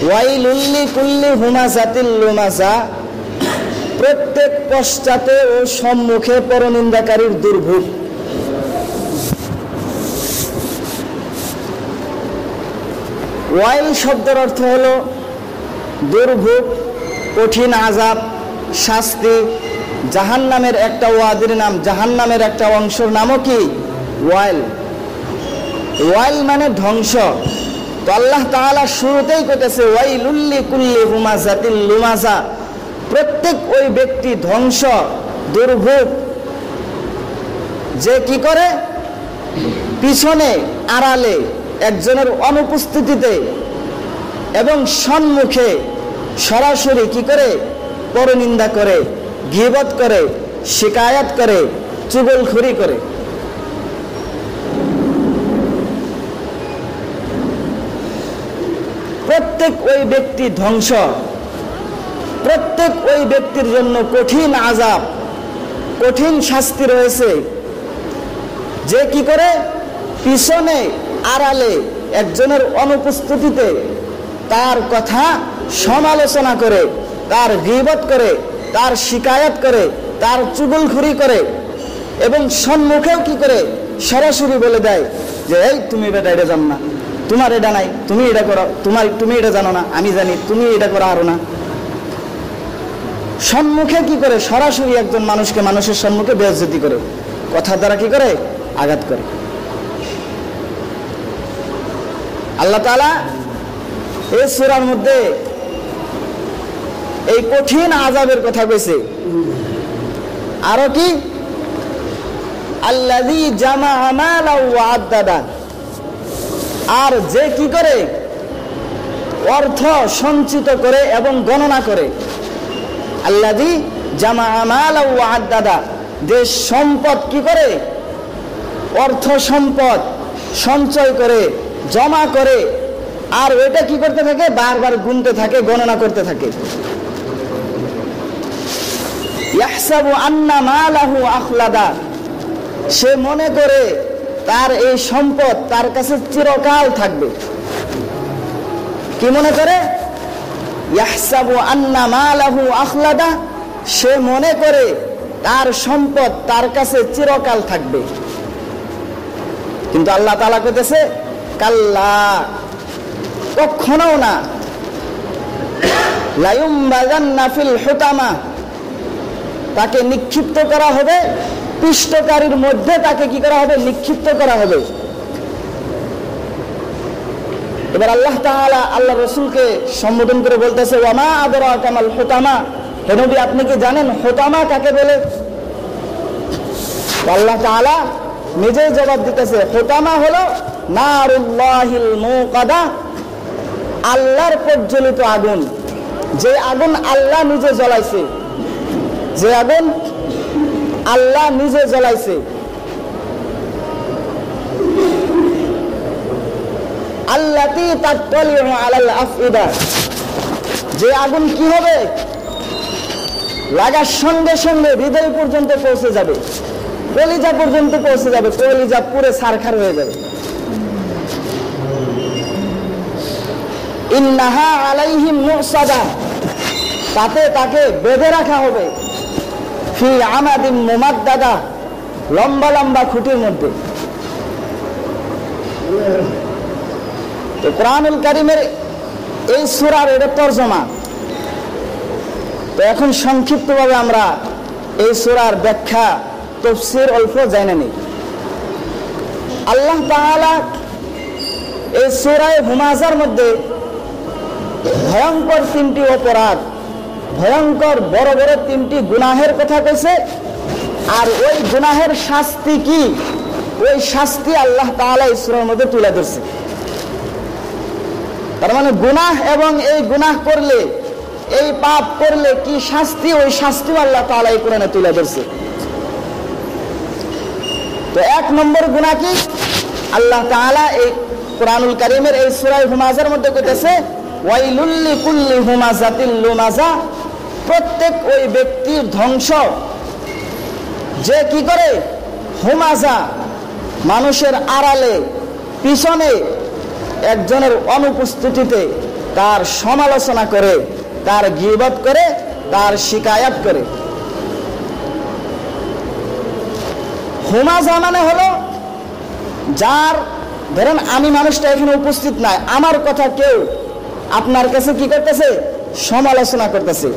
ওয়াইলুল লিকুল্লি হুমাযাতিল লুমাযা, প্রত্যেক পশ্চাতে ও সম্মুখে পরনিন্দাকারীর দুর্ভোগ। ওয়াইল শব্দের অর্থ হলো দুর্ভোগ, কঠিন আযাব, শাস্তি। জাহান্নামের একটা ওয়াদির নাম, জাহান্নামের একটা অংশের নামও কি? ওয়াইল। ওয়াইল মানে ধ্বংস। তো আল্লাহ তাআলা শুরুতেই কইতেছে ওয়াইলুল লিকুল্লি হুমাযাতিল লুমাযা, প্রত্যেক ওই ব্যক্তি ধ্বংস, দুর্ভোগ, যে কি করে পিছনে আড়ালে একজনের অনুপস্থিতিতে এবং সম্মুখে সরাসরি কি করে পরনিন্দা করে, গীবত করে, শিকায়াত করে, চুগলখড়ি করে। প্রত্যেক ওই ব্যক্তি ধ্বংস, প্রত্যেক ওই ব্যক্তির জন্য কঠিন আযাব, কঠিন শাস্তি রয়েছে। যে কি করে পিছনে আড়ালে একজনের অনুপস্থিতিতে তার কথা সমালোচনা করে, তার গীবত করে, তার শিকায়াত করে, তার চুগলখড়ি করে, এবং সম্মুখেও কি করে সরাসরি বলে দেয় যে এই তুমি বেটা এটা জানো না, তোমার এটা নাই, তুমি এটা করো, তুমি এটা জানো না, আমি জানি, তুমি এটা করো আরো না। সম্মুখে কি করে সরাসরি একজন মানুষকে মানুষের সম্মুখে বেইজ্জতি করে, কথার দ্বারা কি করে আঘাত করে। আল্লাহ তাআলা এই সূরার মধ্যে এই কঠিন আযাবের কথা কইছে। আরো কি আল্লাযী জামাআ মালাও ওয়া আদ্দাদা, আর যে কি করে অর্থ সঞ্চিত করে এবং গণনা করে। আল্লাযী জামাআ মালাও ওয়া আদ্দাদা, যে সম্পদ কি করে অর্থ সম্পদ সঞ্চয় করে, জমা করে, আর ওইটা কি করতে থাকে বারবার গুনতে থাকে, গণনা করতে থাকে। ইয়াহসাবু আন্না মালাহু আখলাদা, সে মনে করে তার এই সম্পদ তার কাছে চিরকাল থাকবে। কি মনে করে? ইয়াহসাবু আন্না মালাহু আখলাদা, সে মনে করে তার সম্পদ তার কাছে চিরকাল থাকবে। কিন্তু আল্লাহ তাআলা কইতেছে কাল্লা, কখনো না। লায়ুমবাযান্না ফিল হুতামা, তাকে নিক্ষিপ্ত করা হবে পিষ্টকারীর মধ্যে, তাকে কি করা হবে নিক্ষিপ্ত করা হবে। এবার আল্লাহ তাআলা আল্লাহ রাসূলকে সম্বোধন করে বলতেছে ওয়া মা আদরাকা মাল হুতামা, হে নবী আপনি কি জানেন হুতামা কাকে বলে? আল্লাহ তাআলা নিজেই জবাব দিতেছে হুতামা হলো নারুল্লাহিল মুকাদা, আল্লাহর প্রজ্বলিত আগুন। যে আগুন আল্লাহ নিজে জ্বলাইছে, যে আগুন আল্লাহ নিজে জ্বলাইছে। আল্লাতী তাত্তালিউ আলাল আফইদা, যে আগুন কি হবে লাগার সঙ্গে সঙ্গে হৃদয় পর্যন্ত পৌঁছে যাবে, কলিজা পর্যন্ত পৌঁছে যাবে, কলিজা পুরো ছারখার হয়ে যাবে। ইন্নাহা আলাইহিম মুসাদা, তাতে তাকে বেঁধে রাখা হবে। ফি আমাদিন মুমাদ্দাদা, লম্বা লম্বা খুঁটির মধ্যে। তো কোরআনুল কারীমের এই সূরার এটা তরজমা। তো এখন সংক্ষিপ্তভাবে আমরা এই সূরার ব্যাখ্যা তাফসীর অল্প জেনে নিই। আল্লাহ তাআলা এই সূরা হুমাযার মধ্যে ভয়ঙ্কর তিনটি অপরাধ, ভয়ঙ্কর বড় বড় তিনটি গুনাহের কথা কইছে। আর ওই গুনাহের শাস্তি কি, ওই শাস্তি আল্লাহ তাআলা এই সূরার মধ্যে তুলে ধরছে। তার মানে গুনাহ এবং এই গুনাহ করলে, এই পাপ করলে কি শাস্তি, ওই শাস্তি আল্লাহ তাআলা এই কোরআনে তুলে ধরছে। তো এক নম্বর গুনাহ কি? আল্লাহ তাআলা এই কোরআনুল কারীমের এই সূরা হুমাযার মধ্যে কইতেছে ওয়াইলুল লিকুল্লি হুমাযাতিল লুমাযা, প্রত্যেক ওই ব্যক্তির ধ্বংস যে কি করে হুমাযা, মানুষের আড়ালে পিছনে একজনের অনুপস্থিতিতে তার সমালোচনা করে, তার গীবত করে, তার শিকায়াত করে। হুমাজা মানে হলো যার, ধরেন আমি মানুষটা এখানে উপস্থিত নাই, আমার কথা কেউ আপনার কাছে কি করতেছে, সমালোচনা করতেছে,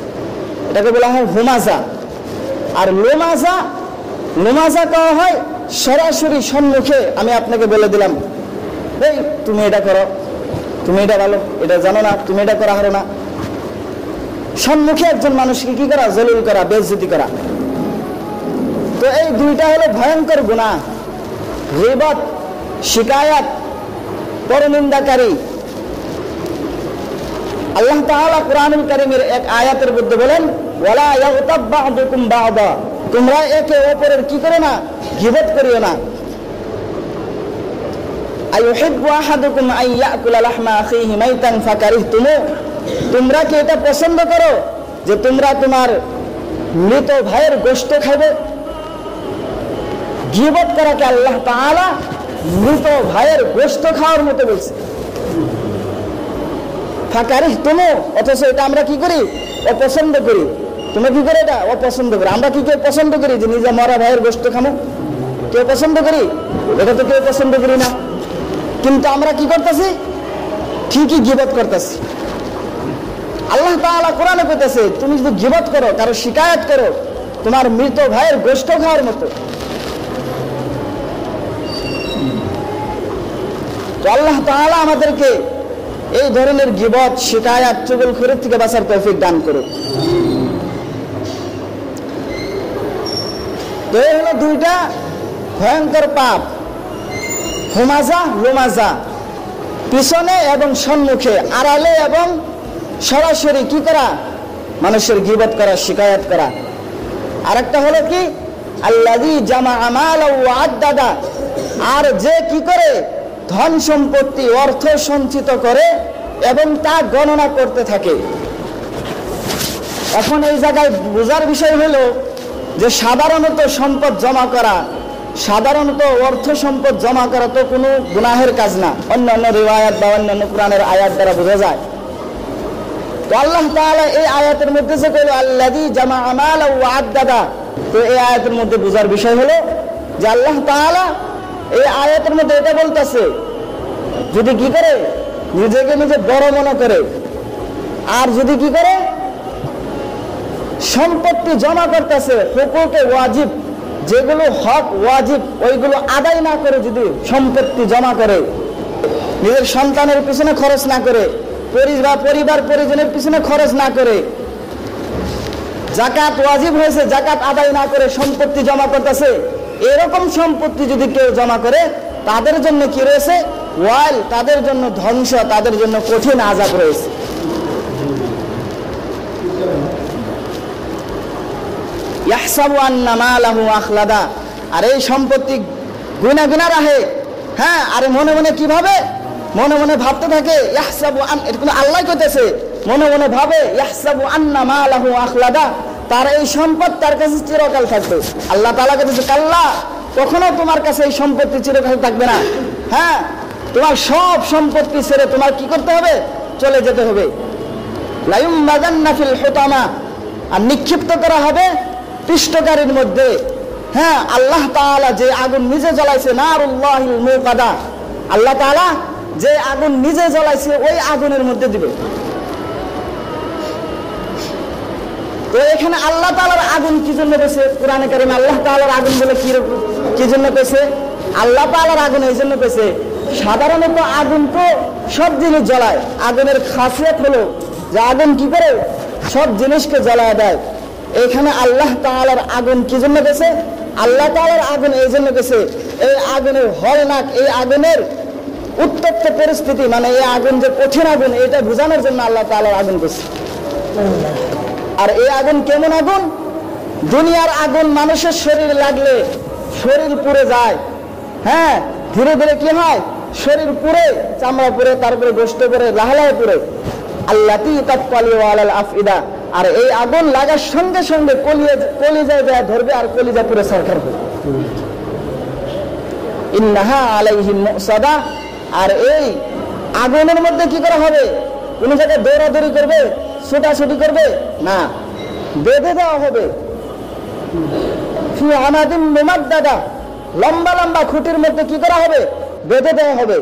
এটাকে বলা হয় হুমাজা। আর লোমাজা, লোমাজা কওয়া হয় সরাসরি সম্মুখে আমি আপনাকে বলে দিলাম, এই তুমি এটা করো, তুমি এটা ভালো, এটা জানো না, তুমি এটা করা হারো না। সম্মুখে একজন মানুষকে কি করা, জলিল করা, বেইজ্জতি করা। তো এই দুইটা হলো ভয়ঙ্কর গুনাহ, গীবত, শিকায়াত, পরনিন্দাকারী। আল্লাহ তাআলা কুরআনুল কারীমের এক আয়াতের মধ্যে বলেন, ওয়ালা ইয়াগতাব বা'দুকুম বা'দা, তোমরা একে অপরের কি করো না, গীবত করিও না। আইয়ুহিব্বু আহাদুকুম আন ইয়াকুলা লাহমা আখিহি মাইতান ফাকারিহতুমু, তোমরা কি এটা পছন্দ করো যে তোমরা তোমার মৃত ভাইয়ের গোশত খাবে? গীবত করাকে আল্লাহ তাআলা মৃত ভাইয়ের গোশত খাওয়ার মতো বলছে। ফাকারিহতুমু, অথচ এটা আমরা কি করি, অপছন্দ করি। তুমি কি করে এটা অপছন্দ করি? আমরা কি কেউ পছন্দ করি যে নিজে মরা ভাইয়ের গোশত খাবো? কেউ পছন্দ করি? এটা তো কেউ পছন্দ করি না। কিন্তু আমরা কি করতেছি, ঠিকই গীবত করতেছি। আল্লাহ তাআলা কোরআনে কইতেছে, তুমি যদি গীবত করো, কারো শিকায়াত করো, তোমার মৃত ভাইয়ের গোশত খাওয়ার মতো। তো আল্লাহ তাআলা আমাদেরকে এই ধরনের গীবত, শিকায়াত, চুগলখড়ির থেকে বাঁচার তৌফিক দান করুক। তো এই হলো দুইটা ভয়ঙ্কর পাপ, হুমাজা, লুমাজা। পিছনে এবং সম্মুখে, আড়ালে এবং সরাসরি কি করা, মানুষের গীবত করা, শিকায়াত করা। আরেকটা হলো কি, আল্লাযী জামাআ মালাহু ওয়া আদ্দাদা, আর যে কি করে ধন সম্পত্তি, অর্থ সঞ্চিত করে এবং তা গণনা করতে থাকে। এখন এই জায়গায় বোঝার বিষয় হলো যে সাধারণত সম্পদ জমা করা, সাধারণত অর্থ সম্পদ জমা করা তো কোনো গুনাহের কাজ না, অন্যান্য রিওয়ায়াত বা অন্যান্য কোরআনের আয়াত দ্বারা বোঝা যায়। তো আল্লাহ তাআলা এই আয়াতের মধ্যে যে কইল আল্লাযী জামাআ মালাহু ওয়া আদ্দাদা, তো এই আয়াতের মধ্যে বোঝার বিষয় হলো যে আল্লাহ তাআলা এই আয়াতের মধ্যে এটা বলতেছে, যদি কি করে নিজেকে নিজে বড় মনে করে, আর যদি কি করে সম্পত্তি জমা করতেছে, হুকুকে ওয়াজিব, যেগুলো হক ওয়াজিব ওইগুলো আদায় না করে যদি সম্পত্তি জমা করে, নিজের সন্তানের পিছনে খরচ না করে, পরিবার পরিজনের পিছনে খরচ না করে, যাকাত ওয়াজিব হয়েছে যাকাত আদায় না করে সম্পত্তি জমা করতেছে, এরকম সম্পত্তি যদি কেউ জমা করে, তাদের জন্য কি রয়েছে, ওয়াইল, তাদের জন্য ধ্বংস, তাদের জন্য কঠিন আযাব রয়েছে। ইয়াহসাবু আন্না মালাহু আখলাদা, আর এই সম্পত্তি গুনা গুনা রাখে, হ্যাঁ, আরে মনে মনে কি ভাবে, মনে মনে ভাবতে থাকে, ইয়াহসাবু আন, এটা কোনো আল্লাহ কইতেছে, মনে মনে ভাবে ইয়াহসাবু আন্না মালাহু আখলাদা, তার এই সম্পদ তার কাছে চিরকাল থাকবে। আল্লাহ তাআলা কইতেছে, কাল্লা, কখনো তোমার কাছে এই সম্পত্তি চিরকাল থাকবে না। হ্যাঁ, তোমার সব সম্পত্তি ছেড়ে তোমার কি করতে হবে, চলে যেতে হবে। লায়ুমবাযান্না ফিল হুতামা, আর নিক্ষিপ্ত করা হবে পৃষ্ঠকারীর মধ্যে। হ্যাঁ, আল্লাহ তাআলা যে আগুন নিজে জ্বলাইছে, নারুল্লাহিল মুকাদা, আল্লাহ তাআলা যে আগুন নিজে জ্বলাইছে ওই আগুনের মধ্যে দিবে। তো এখানে আল্লাহ তাআলার আগুন কি জন্য কইছে, কোরআনে কারীমে আল্লাহ তাআলার আগুন বলে কি জন্য কইছে, আল্লাহ তাআলার আগুন এই জন্য কইছে, সাধারণত আগুন তো সব জিনিস জ্বলায়, আগুনের খাসিয়ত হলো যে আগুন কি করে সব জিনিসকে জ্বালায় দেয়। এখানে আল্লাহ তাআলার আগুন কি জন্য গেছে, আল্লাহ তাআলার আগুন এই জন্য গেছে, এই আগুনের হলনাক, এই আগুনের উত্তপ্ত পরিস্থিতি, মানে এই আগুন যে কঠিন আগুন, এটা বোঝানোর জন্য আল্লাহ তাআলার আগুন গেছে। আর এই আগুন কেমন আগুন, দুনিয়ার আগুন মানুষের শরীরে লাগলে শরীর পুড়ে যায়। হ্যাঁ, ধীরে ধীরে কি হয়, শরীর পুড়ে, চামড়া পুড়ে, তারপরে গোশত পুড়ে, লাহলায় পুড়ে। আল্লাতী তাতফালি আলাল আফইদা, আর এই আগুন লাগার সঙ্গে সঙ্গে কলিজায় দেয়া ধরবে, আর কলিজা পুরো সরকার হবে। ইন্নাহা আলাইহিম মুসাদা, আর এই আগুনের মধ্যে কি করা হবে, কোনো জায়গায় দৌড়াদৌড়ি করবে, ছোটাছুটি করবে না, বেঁধে দেওয়া হবে। ফি আমাদিন মুমাদ্দাদা, লম্বা লম্বা খুঁটির মধ্যে কি করা হবে? বেঁধে দেওয়া হবে।